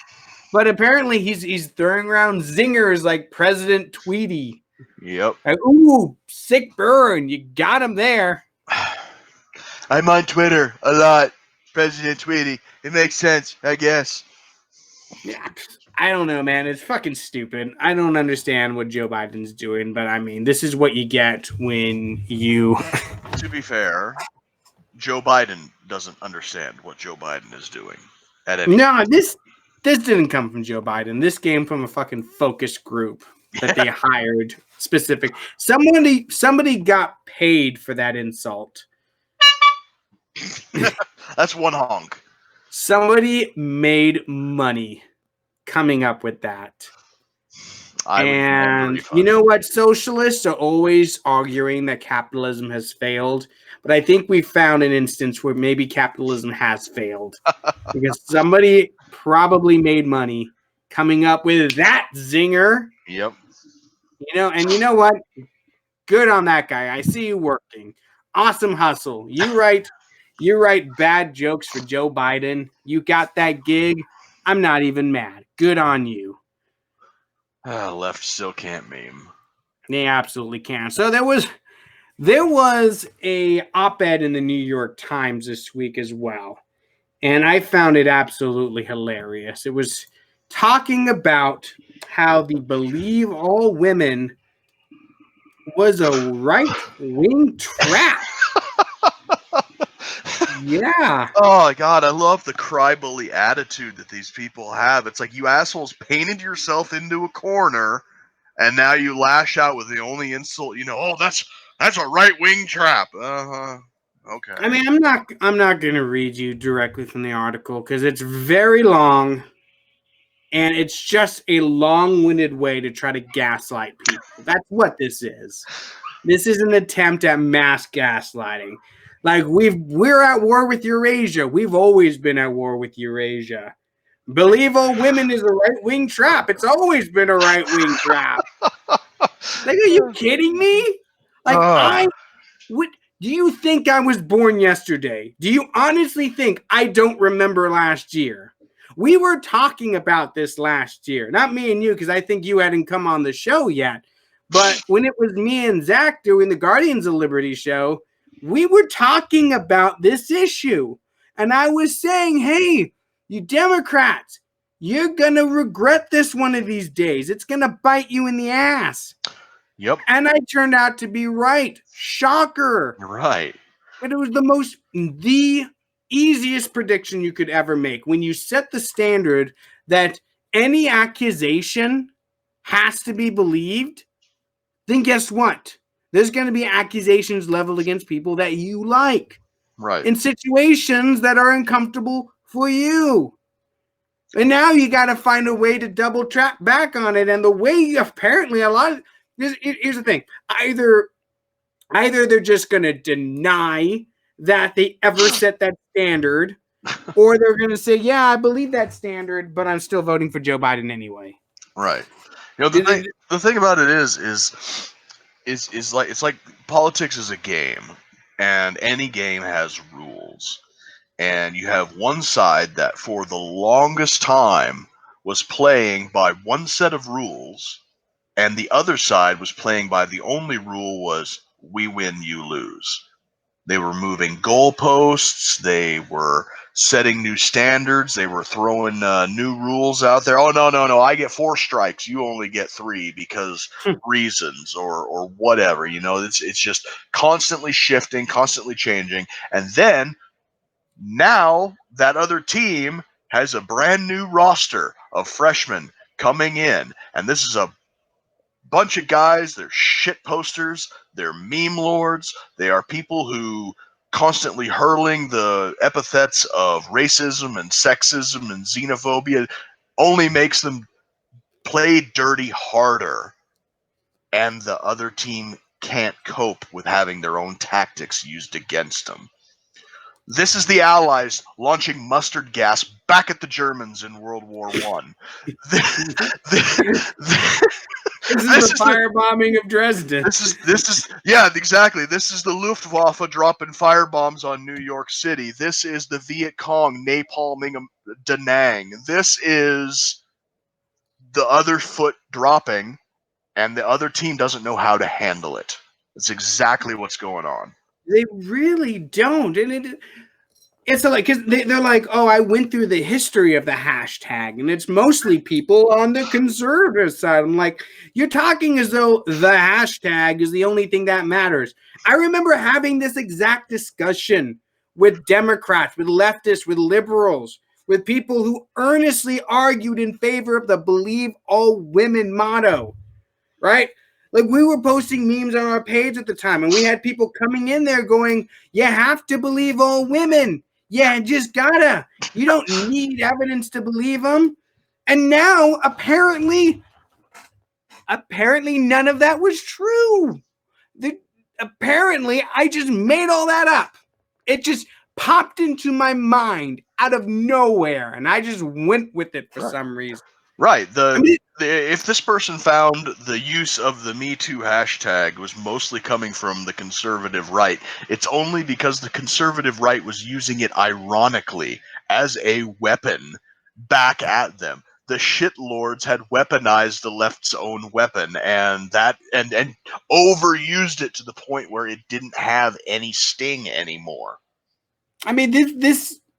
But apparently he's throwing around zingers like President Tweety. Yep. Like, ooh, sick burn. You got him there. I'm on Twitter a lot. President Tweety. It makes sense, I guess. Yeah, I don't know, man. It's fucking stupid. I don't understand what Joe Biden's doing, but I mean, this is what you get when you... To be fair, Joe Biden doesn't understand what Joe Biden is doing. No, this didn't come from Joe Biden. This came from a fucking focus group that they hired specific. Somebody got paid for that insult. That's one honk. Somebody made money coming up with that. And you know what? Socialists are always arguing that capitalism has failed. But I think we found an instance where maybe capitalism has failed. Because somebody probably made money coming up with that zinger. Yep. You know, and you know what? Good on that guy. I see you working. Awesome hustle. You write bad jokes for Joe Biden. You got that gig. I'm not even mad. Good on you. Left still can't meme. They absolutely can. So there was a op-ed in the New York Times this week as well, and I found it absolutely hilarious. It was talking about how the Believe All Women was a right-wing trap. Yeah. Oh God, I love the cry bully attitude that these people have. It's like, you assholes painted yourself into a corner, and now you lash out with the only insult you know. Oh, that's a right-wing trap. Okay. I mean, I'm not going to read you directly from the article because it's very long, and it's just a long-winded way to try to gaslight people. That's what this is. This is an attempt at mass gaslighting. Like, we're at war with Eurasia. We've always been at war with Eurasia. Believe All Women is a right-wing trap. It's always been a right-wing trap. Like, are you kidding me? Like, do you think I was born yesterday? Do you honestly think I don't remember last year? We were talking about this last year. Not me and you, because I think you hadn't come on the show yet. But when it was me and Zach doing the Guardians of Liberty show, we were talking about this issue. And I was saying, hey, you Democrats, you're going to regret this one of these days. It's going to bite you in the ass. Yep. And I turned out to be right. Shocker. Right. But it was the easiest prediction you could ever make. When you set the standard that any accusation has to be believed, then guess what? There's going to be accusations leveled against people that you like. Right. In situations that are uncomfortable for you. And now you got to find a way to double track back on it. And the way apparently here's the thing. Either they're just going to deny that they ever set that standard, or they're going to say, yeah, I believe that standard, but I'm still voting for Joe Biden anyway. Right. You know, the thing about it is like, it's like politics is a game, and any game has rules. And you have one side that for the longest time was playing by one set of rules, and the other side was playing by the only rule was we win, you lose. They were moving goalposts. They were setting new standards. They were throwing new rules out there. Oh, no. I get 4 strikes. You only get 3 because reasons or whatever. You know, it's just constantly shifting, constantly changing. And then now that other team has a brand new roster of freshmen coming in. And this is a bunch of guys. They're shit posters. They're meme lords. They are people who constantly hurling the epithets of racism and sexism and xenophobia only makes them play dirty harder. And the other team can't cope with having their own tactics used against them. This is the Allies launching mustard gas back at the Germans in World War I. This is the firebombing of Dresden. This is yeah, exactly. This is the Luftwaffe dropping firebombs on New York City. This is the Viet Cong napalming Da Nang. This is the other foot dropping, and the other team doesn't know how to handle it. That's exactly what's going on. They really don't, and it's like, because they're like, oh, I went through the history of the hashtag, and it's mostly people on the conservative side. I'm like, you're talking as though the hashtag is the only thing that matters. I remember having this exact discussion with Democrats, with leftists, with liberals, with people who earnestly argued in favor of the Believe All Women motto, right? Like, we were posting memes on our page at the time, and we had people coming in there going, you have to believe all women. Yeah, just gotta. You don't need evidence to believe them. And now, apparently none of that was true. Apparently, I just made all that up. It just popped into my mind out of nowhere, and I just went with it for some reason. Right. If this person found the use of the Me Too hashtag was mostly coming from the conservative right, it's only because the conservative right was using it ironically as a weapon back at them. the shitlords had weaponized the left's own weapon, and overused it to the point where it didn't have any sting anymore. I mean,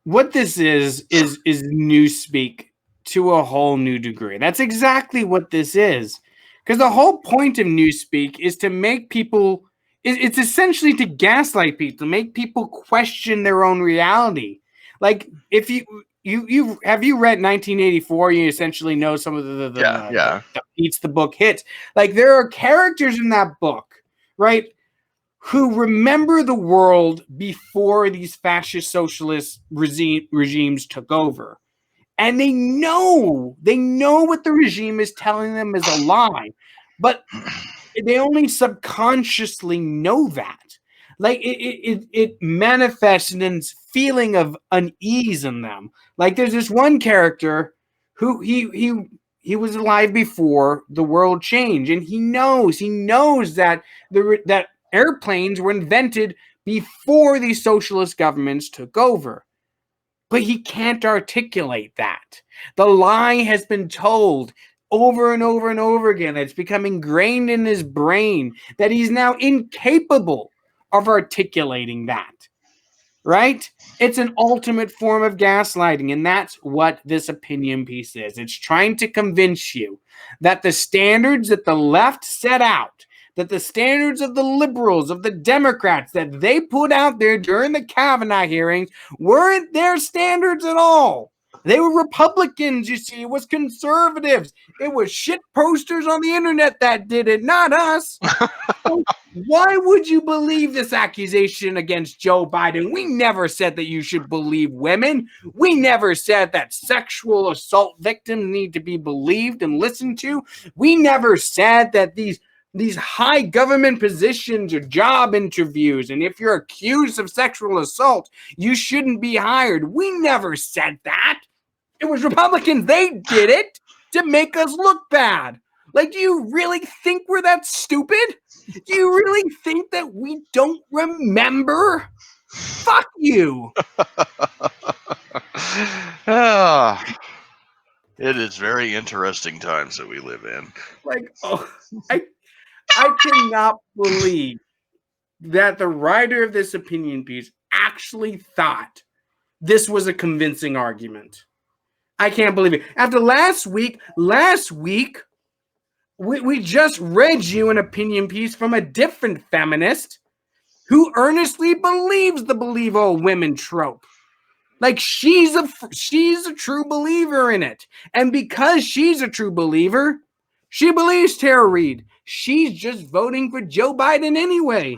what this is newspeak to a whole new degree. That's exactly what this is. Because the whole point of newspeak is to make people, it's essentially to gaslight people, to make people question their own reality. Like, if you have you read 1984, you essentially know some of the beats the book hits. Like, there are characters in that book, right, who remember the world before these fascist socialist regimes took over. And they know what the regime is telling them is a lie, but they only subconsciously know that. Like, it manifests in this feeling of unease in them. Like, there's this one character who he was alive before the world changed, and he knows that that airplanes were invented before these socialist governments took over. But he can't articulate that. The lie has been told over and over and over again. It's become ingrained in his brain that he's now incapable of articulating that. Right? It's an ultimate form of gaslighting, and that's what this opinion piece is. It's trying to convince you that the standards that the left set out, that the standards of the liberals, of the Democrats that they put out there during the Kavanaugh hearings weren't their standards at all. They were Republicans, you see. It was conservatives. It was shit posters on the internet that did it, not us. So why would you believe this accusation against Joe Biden? We never said that you should believe women. We never said that sexual assault victims need to be believed and listened to. We never said that these high government positions are job interviews, and if you're accused of sexual assault, you shouldn't be hired. We never said that. It was Republicans. They did it to make us look bad. Like, do you really think we're that stupid? Do you really think that we don't remember? Fuck you. It is very interesting times that we live in. Like, I cannot believe that the writer of this opinion piece actually thought this was a convincing argument. I can't believe it. After last week, we just read you an opinion piece from a different feminist who earnestly believes the believe all women trope. Like, she's a true believer in it. And because she's a true believer, she believes Tara Reade. She's just voting for Joe Biden anyway.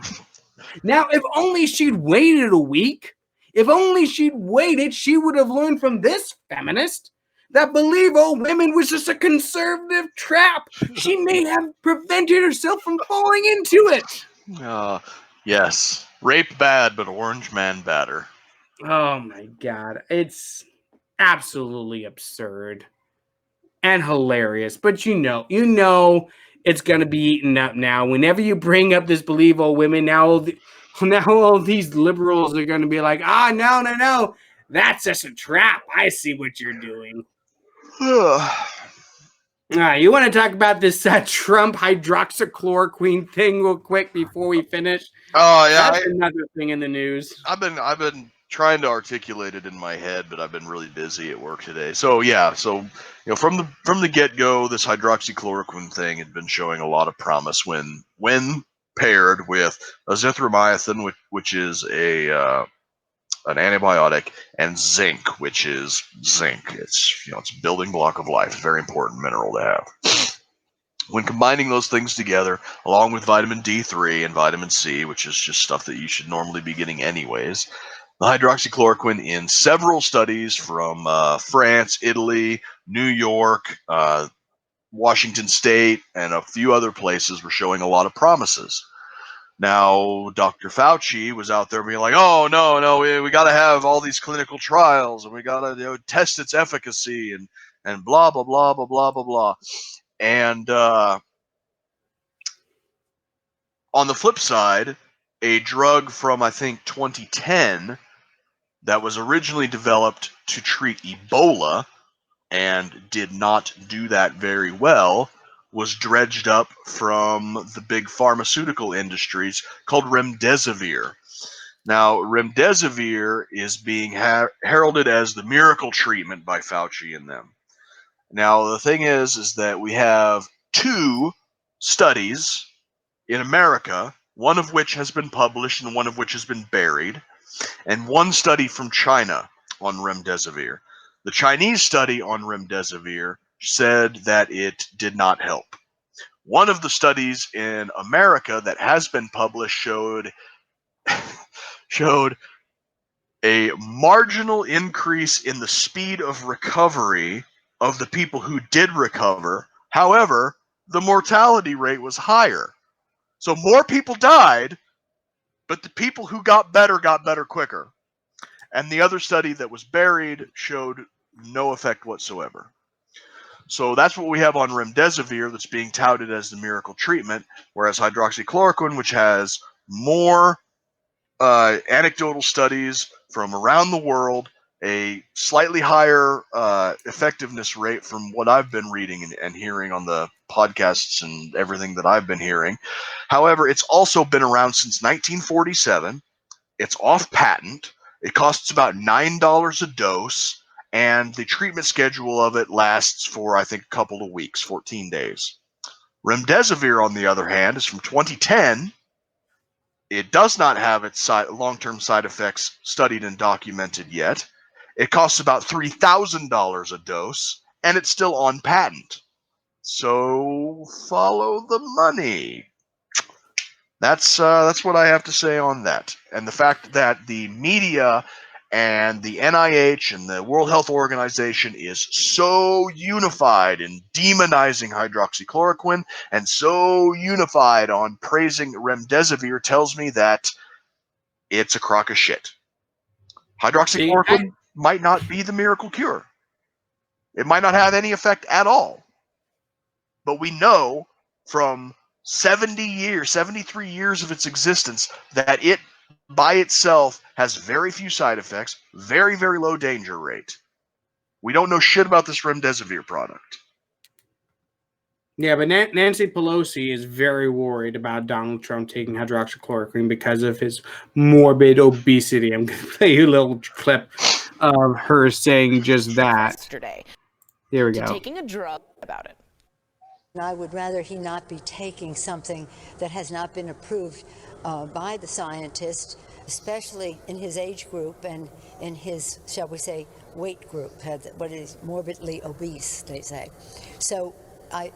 Now, if only she'd waited a week, she would have learned from this feminist that believe all women was just a conservative trap. She may have prevented herself from falling into it. Yes. Rape bad, but orange man badder. Oh my God. It's absolutely absurd and hilarious. But you know it's going to be eaten up now. Whenever you bring up this believe all women, now all these liberals are going to be like, no. That's just a trap. I see what you're doing. You want to talk about this Trump hydroxychloroquine thing real quick before we finish? Oh yeah, that's another thing in the news. I've been trying to articulate it in my head, but I've been really busy at work today. So yeah, from the get-go, this hydroxychloroquine thing had been showing a lot of promise when paired with azithromycin, which is an antibiotic, and zinc, which is zinc. It's a building block of life, a very important mineral to have. When combining those things together, along with vitamin D3 and vitamin C, which is just stuff that you should normally be getting anyways, the hydroxychloroquine in several studies from France, Italy, New York, Washington State, and a few other places were showing a lot of promises. Now, Dr. Fauci was out there being like, oh, no, we got to have all these clinical trials, and we got to test its efficacy, and blah, blah, blah, blah, blah, blah, blah. And on the flip side, a drug from, I think, 2010 that was originally developed to treat Ebola and did not do that very well, was dredged up from the big pharmaceutical industries called remdesivir. Now, remdesivir is being heralded as the miracle treatment by Fauci and them. Now, the thing is that we have 2 studies in America, one of which has been published and one of which has been buried, and 1 study from China on remdesivir. The Chinese study on remdesivir said that it did not help. One of the studies in America that has been published showed a marginal increase in the speed of recovery of the people who did recover. However, the mortality rate was higher. So more people died, but the people who got better quicker. And the other study that was buried showed no effect whatsoever. So that's what we have on remdesivir that's being touted as the miracle treatment, whereas hydroxychloroquine, which has more anecdotal studies from around the world, a slightly higher effectiveness rate from what I've been reading and hearing on the podcasts and everything that I've been hearing. However, it's also been around since 1947. It's off patent. It costs about $9 a dose. And the treatment schedule of it lasts for, I think, a couple of weeks, 14 days. Remdesivir, on the other hand, is from 2010. It does not have its long-term side effects studied and documented yet. It costs about $3,000 a dose, and it's still on patent. So follow the money. That's what I have to say on that. And the fact that the media and the NIH and the World Health Organization is so unified in demonizing hydroxychloroquine and so unified on praising remdesivir tells me that it's a crock of shit. Hydroxychloroquine might not be the miracle cure. It might not have any effect at all. But we know from 73 years of its existence that it by itself has very few side effects, very, very low danger rate. We don't know shit about this remdesivir product. Yeah, but Nancy Pelosi is very worried about Donald Trump taking hydroxychloroquine because of his morbid obesity. I'm going to play you a little clip of her saying just that. Yesterday. Here we go. Taking a drug about it. I would rather he not be taking something that has not been approved by the scientists, especially in his age group and in his, shall we say, weight group, what is morbidly obese, they say. So I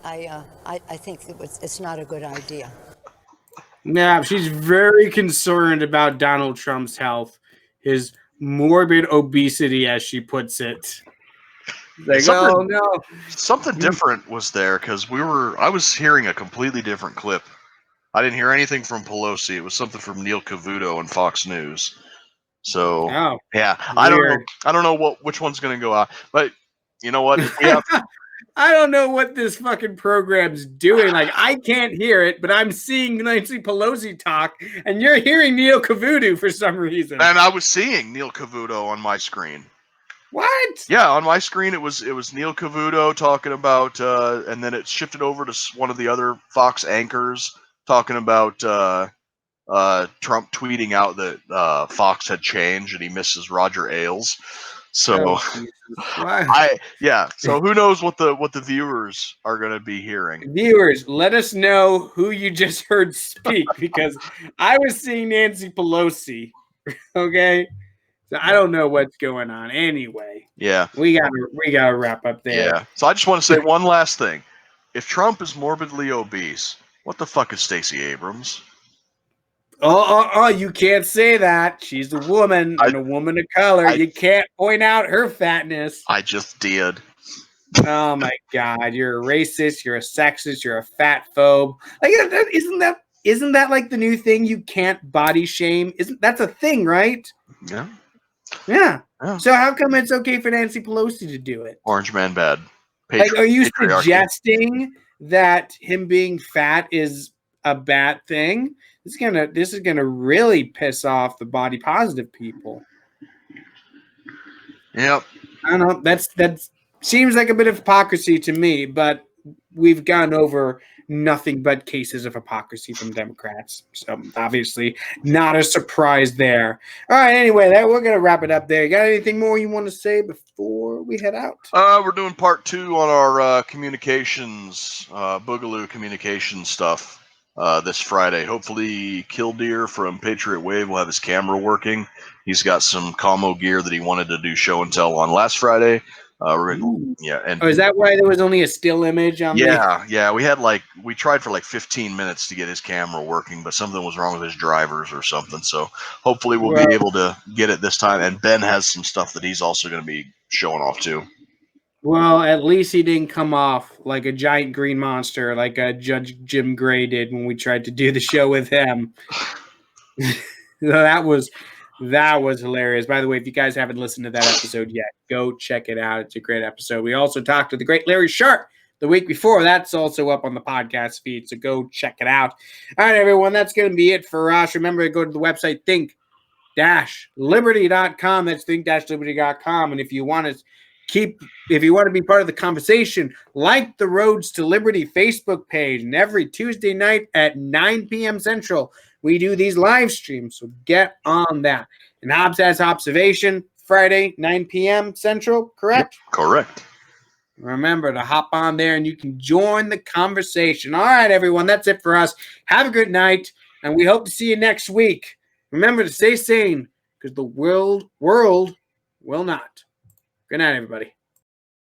think it's not a good idea. Yeah, she's very concerned about Donald Trump's health, his morbid obesity, as she puts it. Like, oh no. Something different was there because I was hearing a completely different clip. I didn't hear anything from Pelosi. It was something from Neil Cavuto on Fox News. So yeah, I don't know which one's going to go out, but you know what? I don't know what this fucking program's doing. Like, I can't hear it, but I'm seeing Nancy Pelosi talk, and you're hearing Neil Cavuto for some reason. And I was seeing Neil Cavuto on my screen. What? Yeah, on my screen it was Neil Cavuto talking about, and then it shifted over to one of the other Fox anchors talking about Trump tweeting out that Fox had changed and he misses Roger Ailes. So, so who knows what the viewers are going to be hearing? Viewers, let us know who you just heard speak because I was seeing Nancy Pelosi. Okay. So I don't know what's going on. Anyway, yeah, we gotta wrap up there. Yeah. So I just want to say one last thing: if Trump is morbidly obese, what the fuck is Stacey Abrams? Oh! You can't say that. She's a woman and a woman of color. You can't point out her fatness. I just did. Oh my God! You're a racist. You're a sexist. You're a fat phobe. Like, isn't that like the new thing? You can't body shame. That's a thing, right? Yeah. Yeah. So how come it's okay for Nancy Pelosi to do it? Orange man bad. Like, are you suggesting that him being fat is a bad thing? This is gonna really piss off the body positive people. Yep. I don't know. That's Seems like a bit of hypocrisy to me, but we've gone over nothing but cases of hypocrisy from Democrats. So obviously not a surprise there. All right, anyway, we're going to wrap it up there. You got anything more you want to say before we head out? We're doing part 2 on our communications, Boogaloo communications stuff this Friday. Hopefully Killdeer from Patriot Wave will have his camera working. He's got some commo gear that he wanted to do show and tell on last Friday. And is that why there was only a still image on we tried for like 15 minutes to get his camera working, but something was wrong with his drivers or something. So hopefully we'll be able to get it this time. And Ben has some stuff that he's also going to be showing off too. Well, at least he didn't come off like a giant green monster like Judge Jim Gray did when we tried to do the show with him. That was hilarious. By the way, if you guys haven't listened to that episode yet, go check it out. It's a great episode. We also talked to the great Larry Sharp the week before. That's also up on the podcast feed, so go check it out. All right, everyone, that's going to be it for us. Remember to go to the website think-liberty.com. That's think-liberty.com. And if you want to be part of the conversation, like the Roads to Liberty Facebook page. And every Tuesday night at 9 p.m. Central, we do these live streams, so get on that. And Hobbs has Observation Friday, 9 p.m. Central, correct? Yep, correct. Remember to hop on there and you can join the conversation. All right, everyone, that's it for us. Have a good night, and we hope to see you next week. Remember to stay sane, because the world will not. Good night, everybody.